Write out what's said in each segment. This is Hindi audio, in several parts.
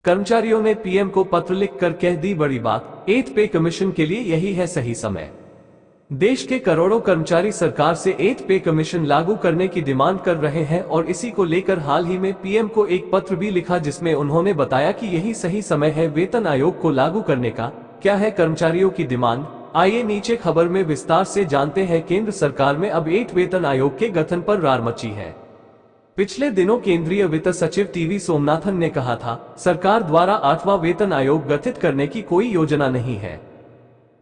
कर्मचारियों ने पीएम को पत्र लिखकर कह दी बड़ी बात, 8th पे कमीशन के लिए यही है सही समय। देश के करोड़ों कर्मचारी सरकार से 8th पे कमीशन लागू करने की डिमांड कर रहे हैं और इसी को लेकर हाल ही में पीएम को एक पत्र भी लिखा जिसमें उन्होंने बताया कि यही सही समय है वेतन आयोग को लागू करने का। क्या है कर्मचारियों की डिमांड, आइए नीचे खबर में विस्तार से जानते हैं। केंद्र सरकार में अब 8 वेतन आयोग के गठन पर रार मची है। पिछले दिनों केंद्रीय वित्त सचिव टीवी सोमनाथन ने कहा था, सरकार द्वारा 8वां वेतन आयोग गठित करने की कोई योजना नहीं है।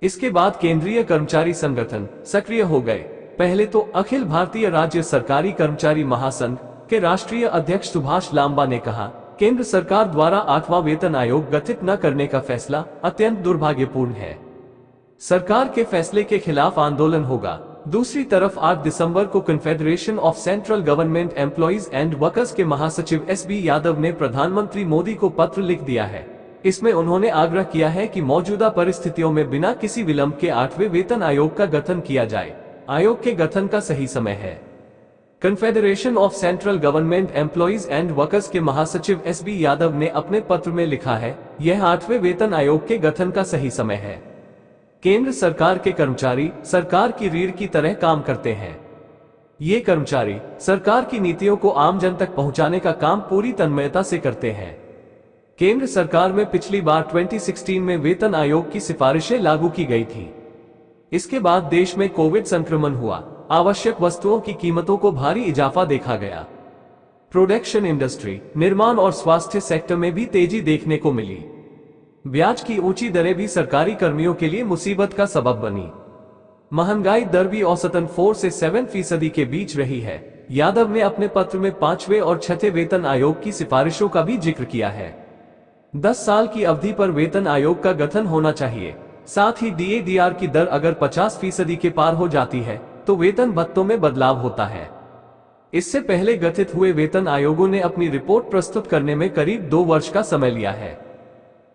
इसके बाद केंद्रीय कर्मचारी संगठन सक्रिय हो गए। पहले तो अखिल भारतीय राज्य सरकारी कर्मचारी महासंघ के राष्ट्रीय अध्यक्ष सुभाष लांबा ने कहा, केंद्र सरकार द्वारा 8वां वेतन आयोग गठित न करने का फैसला अत्यंत दुर्भाग्यपूर्ण है। सरकार के फैसले के खिलाफ आंदोलन होगा। दूसरी तरफ 8 दिसंबर को confederation of central government employees and workers के महासचिव एसबी यादव ने प्रधानमंत्री मोदी को पत्र लिख दिया है। इसमें उन्होंने आग्रह किया है कि मौजूदा परिस्थितियों में बिना किसी विलंब के 8वें वेतन आयोग का गठन किया जाए। आयोग के गठन का सही समय है। Confederation of central government employees and workers के महासचिव एसबी यादव ने अपने पत्र में लिखा है, यह 8वें वेतन आयोग के गठन का सही समय है। केंद्र सरकार के कर्मचारी सरकार की रीढ़ की तरह काम करते हैं। ये कर्मचारी सरकार की नीतियों को आम जन तक पहुंचाने का काम पूरी तन्मयता से करते हैं। केंद्र सरकार में पिछली बार 2016 में वेतन आयोग की सिफारिशें लागू की गई थी। इसके बाद देश में कोविड संक्रमण हुआ, आवश्यक वस्तुओं की कीमतों को भारी इजाफा देखा गया। प्रोडक्शन इंडस्ट्री, निर्माण और स्वास्थ्य सेक्टर में भी तेजी देखने को मिली। ब्याज की ऊंची दरें भी सरकारी कर्मियों के लिए मुसीबत का सबब बनी। महंगाई दर भी औसतन 4 से 7% के बीच रही है। यादव ने अपने पत्र में 5वें और 6ठे वेतन आयोग की सिफारिशों का भी जिक्र किया है। 10 साल की अवधि पर वेतन आयोग का गठन होना चाहिए। साथ ही DADR की दर अगर 50% के पार हो जाती है तो वेतन भत्तों में बदलाव होता है। इससे पहले गठित हुए वेतन आयोगों ने अपनी रिपोर्ट प्रस्तुत करने में करीब 2 वर्ष का समय लिया है।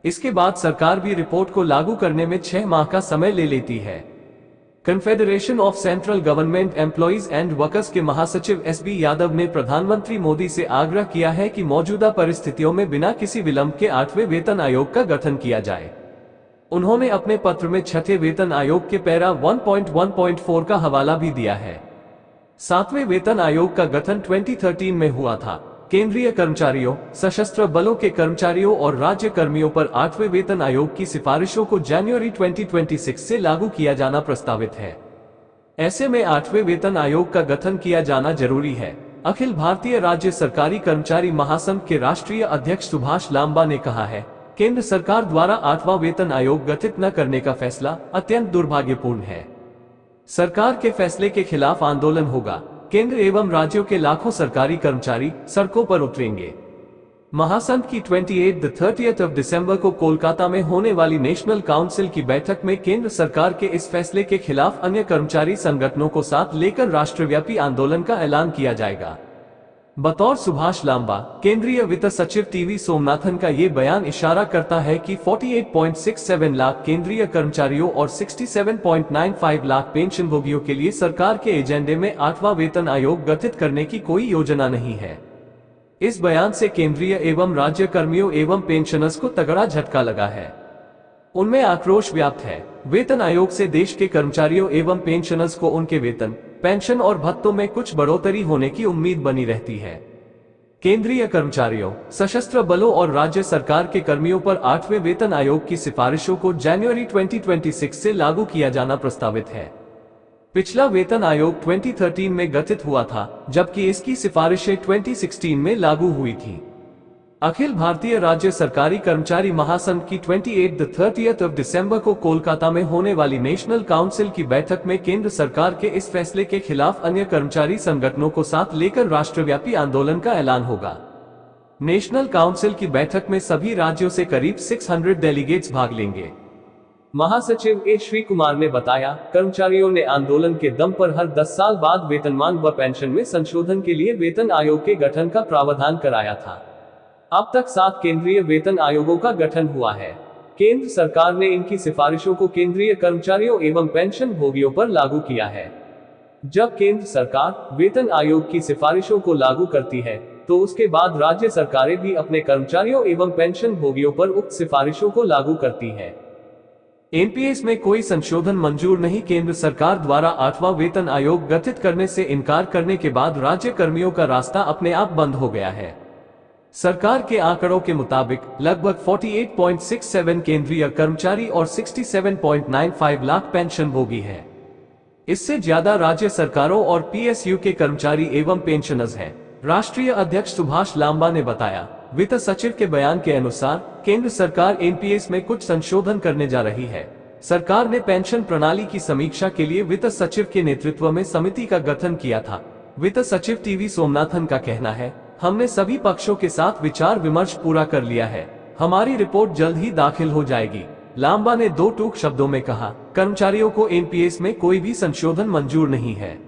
इसके बाद सरकार भी रिपोर्ट को लागू करने में 6 माह का समय ले लेती है। Confederation of central government employees and workers के महासचिव एसबी यादव ने प्रधानमंत्री मोदी से आग्रह किया है कि मौजूदा परिस्थितियों में बिना किसी विलंब के 8वें वेतन आयोग का गठन किया जाए। उन्होंने अपने पत्र में 6ठे वेतन आयोग के पैरा 1.1.4 का हवाला भी दिया है। 7वें वेतन आयोग का गठन 2013 में हुआ था। केंद्रीय कर्मचारियों, सशस्त्र बलों के कर्मचारियों और राज्य कर्मियों पर 8वें वेतन आयोग की सिफारिशों को जनवरी 2026 से लागू किया जाना प्रस्तावित है। ऐसे में 8वें वेतन आयोग का गठन किया जाना जरूरी है। अखिल भारतीय राज्य सरकारी कर्मचारी महासंघ के राष्ट्रीय अध्यक्ष सुभाष लांबा ने कहा है, केंद्र सरकार द्वारा 8वां वेतन आयोग गठित न करने का फैसला अत्यंत दुर्भाग्यपूर्ण है। सरकार के फैसले के खिलाफ आंदोलन होगा। केंद्र एवं राज्यों के लाखों सरकारी कर्मचारी सड़कों पर उतरेंगे। महासंघ की 28-30 दिसंबर को कोलकाता में होने वाली नेशनल काउंसिल की बैठक में केंद्र सरकार के इस फैसले के खिलाफ अन्य कर्मचारी संगठनों को साथ लेकर राष्ट्रव्यापी आंदोलन का ऐलान किया जाएगा। बतौर सुभाष लांबा, केंद्रीय वित्त सचिव टीवी सोमनाथन का ये बयान इशारा करता है कि 48.67 लाख केंद्रीय कर्मचारियों और 67.95 लाख पेंशनभोगियों के लिए सरकार के एजेंडे में 8वां वेतन आयोग गठित करने की कोई योजना नहीं है। इस बयान से केंद्रीय एवं राज्य कर्मियों एवं पेंशनर्स को तगड़ा झटका लगा है। उनमें आक्रोश व्याप्त है। वेतन आयोग से देश के कर्मचारियों एवं पेंशनर्स को उनके वेतन, पेंशन और भत्तों में कुछ बढ़ोतरी होने की उम्मीद बनी रहती है। केंद्रीय कर्मचारियों, सशस्त्र बलों और राज्य सरकार के कर्मियों पर 8वें वेतन आयोग की सिफारिशों को जनवरी 2026 से लागू किया जाना प्रस्तावित है। पिछला वेतन आयोग 2013 में गठित हुआ था, जबकि इसकी सिफारिशें 2016 में लागू हुई थी। अखिल भारतीय राज्य सरकारी कर्मचारी महासंघ की 28-30 दिसंबर को कोलकाता में होने वाली नेशनल काउंसिल की बैठक में केंद्र सरकार के इस फैसले के खिलाफ अन्य कर्मचारी संगठनों को साथ लेकर राष्ट्रव्यापी आंदोलन का ऐलान होगा। नेशनल काउंसिल की बैठक में सभी राज्यों से करीब 600 डेलीगेट्स भाग लेंगे। महासचिव ए श्री कुमार ने बताया, कर्मचारियों ने आंदोलन के दम पर हर 10 साल बाद वेतनमान व पेंशन में संशोधन के लिए वेतन आयोग के गठन का प्रावधान कराया था। अब तक 7 केंद्रीय वेतन आयोगों का गठन हुआ है। केंद्र सरकार ने इनकी सिफारिशों को केंद्रीय कर्मचारियों एवं पेंशन भोगियों पर लागू किया है। जब केंद्र सरकार वेतन आयोग की सिफारिशों को लागू करती है तो उसके बाद राज्य सरकारें भी अपने कर्मचारियों एवं पेंशन भोगियों पर उक्त सिफारिशों को लागू करती हैं। एनपीएस में कोई संशोधन मंजूर नहीं। केंद्र सरकार द्वारा 8वां वेतन आयोग गठित करने से इनकार करने के बाद राज्य कर्मियों का रास्ता अपने आप बंद हो गया है। सरकार के आंकड़ों के मुताबिक लगभग 48.67 केंद्रीय कर्मचारी और 67.95 लाख पेंशन भोगी हैं। इससे ज्यादा राज्य सरकारों और पीएसयू के कर्मचारी एवं पेंशनर्स हैं। राष्ट्रीय अध्यक्ष सुभाष लांबा ने बताया, वित्त सचिव के बयान के अनुसार केंद्र सरकार एनपीएस में कुछ संशोधन करने जा रही है। सरकार ने पेंशन प्रणाली की समीक्षा के लिए वित्त सचिव के नेतृत्व में समिति का गठन किया था। वित्त सचिव टीवी सोमनाथन का कहना है, हमने सभी पक्षों के साथ विचार विमर्श पूरा कर लिया है। हमारी रिपोर्ट जल्द ही दाखिल हो जाएगी। लांबा ने 2 टूक शब्दों में कहा, कर्मचारियों को एनपीएस में कोई भी संशोधन मंजूर नहीं है।